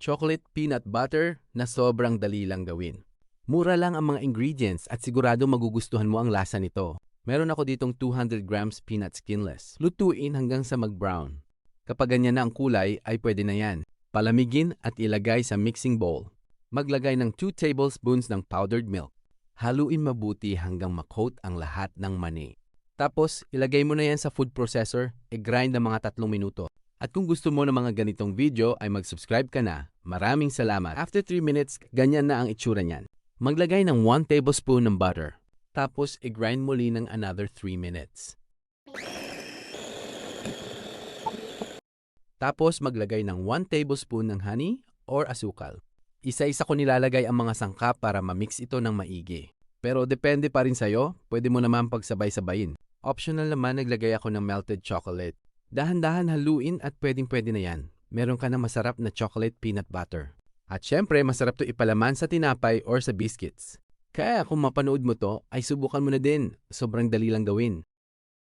chocolate peanut butter na sobrang dali lang gawin. Mura lang ang mga ingredients at sigurado magugustuhan mo ang lasa nito. Meron ako ditong 200 grams peanut skinless. Lutuin hanggang sa mag-brown. Kapag ganyan na ang kulay ay pwede na yan. Palamigin at ilagay sa mixing bowl. Maglagay ng 2 tablespoons ng powdered milk. Haluin mabuti hanggang makoat ang lahat ng mani. Tapos, ilagay mo na yan sa food processor, i-grind ng mga 3 minuto. At kung gusto mo ng mga ganitong video ay mag-subscribe ka na. Maraming salamat. After 3 minutes, ganyan na ang itsura niyan. Maglagay ng 1 tablespoon ng butter. Tapos, i-grind muli ng another 3 minutes. Tapos, maglagay ng 1 tablespoon ng honey or asukal. Isa-isa ko nilalagay ang mga sangkap para ma-mix ito ng maigi. Pero depende pa rin sa'yo, pwede mo naman pagsabay-sabayin. Optional naman naglagay ako ng melted chocolate. Dahan-dahan haluin at pwedeng-pwede na yan. Meron ka ng masarap na chocolate peanut butter. At syempre, masarap to ipalaman sa tinapay or sa biscuits. Kaya kung mapanood mo to, ay subukan mo na din. Sobrang dali lang gawin.